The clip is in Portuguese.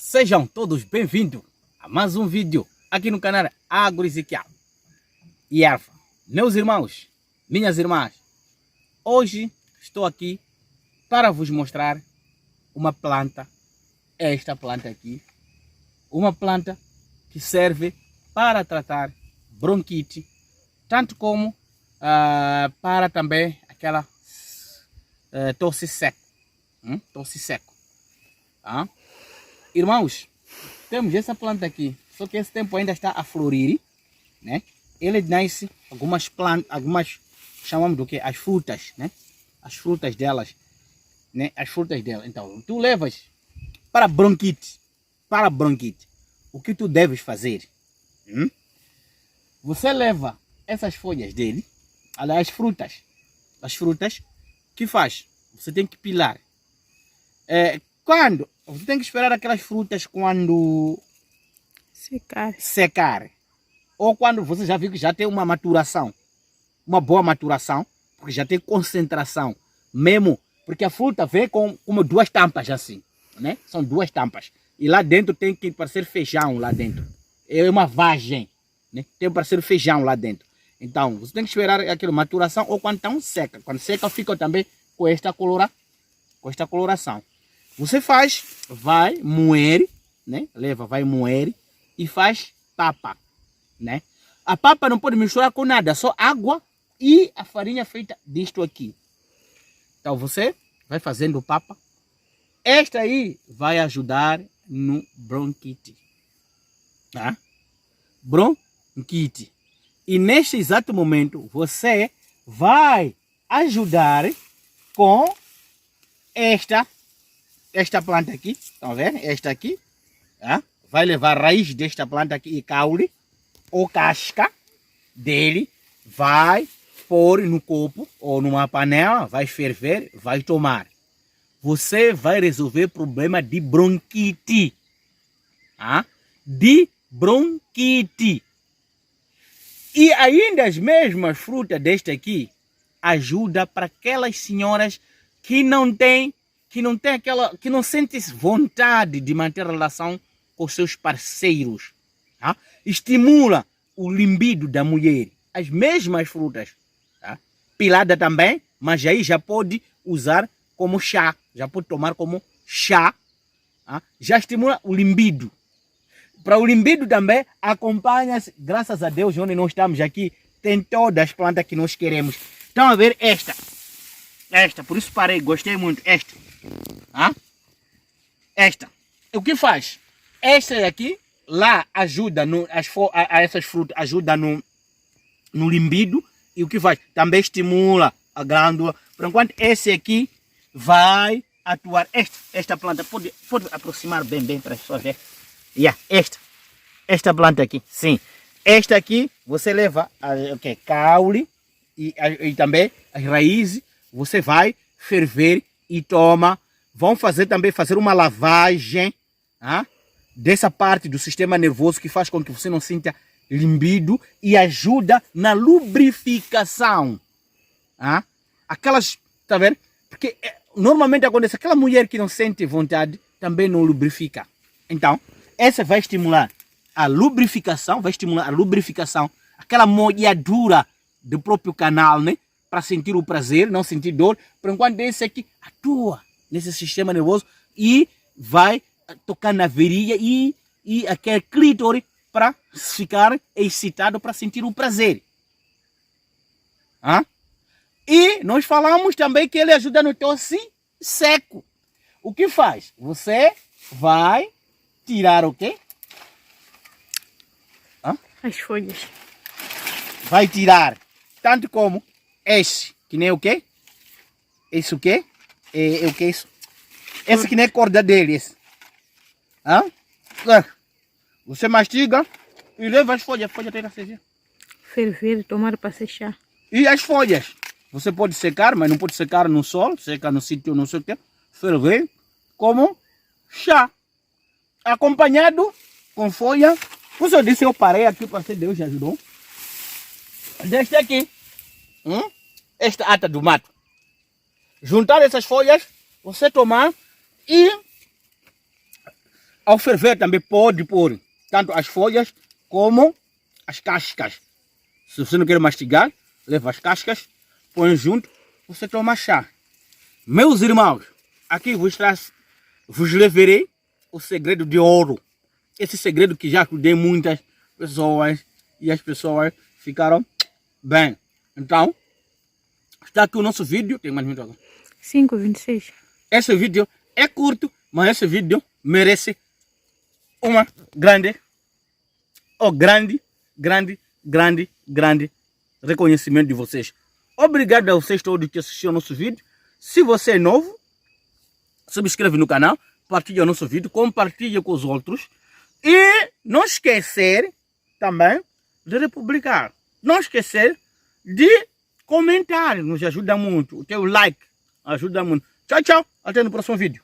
Sejam todos bem-vindos a mais um vídeo aqui no canal Agroezequiel e Erva. Meus irmãos, minhas irmãs, hoje estou aqui para vos mostrar uma planta, esta planta aqui, uma planta que serve para tratar bronquite, tanto como para também aquela tosse seco. Tosse seco. Irmãos, temos essa planta aqui, só que esse tempo ainda está a florir, né? Ele nasce algumas plantas, algumas chamamos do que? As frutas, né? As frutas delas, né? As frutas dela. Então, tu levas para bronquite, o que tu deves fazer? Você leva essas folhas dele, aliás, as frutas, que faz? Você tem que pilar. Quando? Você tem que esperar aquelas frutas quando secar. Ou quando você já viu que já tem uma maturação, uma boa maturação, porque já tem concentração mesmo, porque a fruta vem com como duas tampas assim, né? São duas tampas. E lá dentro tem que parecer feijão lá dentro. É uma vagem, né? Tem que parecer feijão lá dentro. Então, você tem que esperar aquela maturação ou quando estão seca. Quando seca fica também com esta coloração. Você faz, vai moer, né? Leva, vai moer e faz papa, né? A papa não pode misturar com nada, só água e a farinha feita disto aqui. Então você vai fazendo papa. Esta aí vai ajudar no bronquite, tá? Bronquite. E neste exato momento você vai ajudar com esta planta aqui, estão vendo? Esta aqui, tá? Vai levar a raiz desta planta aqui e caule, ou casca dele, vai pôr no copo ou numa panela, vai ferver, vai tomar. Você vai resolver problema de bronquite, tá? De bronquite. E ainda as mesmas frutas desta aqui ajuda para aquelas senhoras que não sentem vontade de manter relação com seus parceiros, tá? Estimula o libido da mulher. As mesmas frutas, tá? Pilada também, mas aí já pode usar como chá, já pode tomar como chá, tá? Já estimula o libido. Para o libido também acompanha-se, graças a Deus, onde nós estamos aqui, tem todas as plantas que nós queremos. Estão a ver esta, por isso parei, gostei muito, esta. Esta. O que faz? Esta daqui, lá ajuda essas frutas, ajuda no libido. E o que faz? Também estimula a glândula. Por enquanto, esse aqui vai atuar. Esta planta, pode aproximar bem para as pessoas verem. Esta planta aqui, sim. Esta aqui, você leva caule e também as raízes. Você vai ferver e toma. Vão fazer uma lavagem dessa parte do sistema nervoso que faz com que você não sinta libido e ajuda na lubrificação. Aquelas, tá vendo? Porque normalmente acontece, aquela mulher que não sente vontade também não lubrifica. Então, essa vai estimular a lubrificação, aquela molhadura do próprio canal, né? Para sentir o prazer, não sentir dor. Por enquanto, esse aqui atua nesse sistema nervoso e vai tocar na virilha e aquele clítoris para ficar excitado, para sentir o prazer. E nós falamos também que ele ajuda no tosse seco. O que faz? Você vai tirar o quê? As folhas. Vai tirar tanto como esse, que nem o quê? Esse o quê? É o que é isso? Esse que nem a corda dele, esse. Você mastiga e leva as folhas. A folha tem que secar. Ferver, tomar para secar. E as folhas? Você pode secar, mas não pode secar no sol. Seca no sítio, não sei o que. Ferver como chá. Acompanhado com folha. Por isso eu disse, eu parei aqui para ser Deus ajudou. Deste aqui. Esta ata do mato. Juntar essas folhas, você tomar e Ao ferver também pode pôr tanto as folhas como as cascas. Se você não quer mastigar, leva as cascas, põe junto, você toma chá. Meus irmãos, aqui vos levarei o segredo de ouro. Esse segredo que já ajudei muitas pessoas e as pessoas ficaram bem. Então, está aqui o nosso vídeo. Tem mais minutos agora. 5:26. Esse vídeo é curto, mas esse vídeo merece uma grande reconhecimento de vocês. Obrigado a vocês todos que assistiram ao nosso vídeo. Se você é novo, subscreve no canal, partilha o nosso vídeo, compartilha com os outros. E não esquecer também de republicar. Não esquecer de comentar, nos ajuda muito. O teu like ajuda muito. Tchau, tchau. Até no próximo vídeo.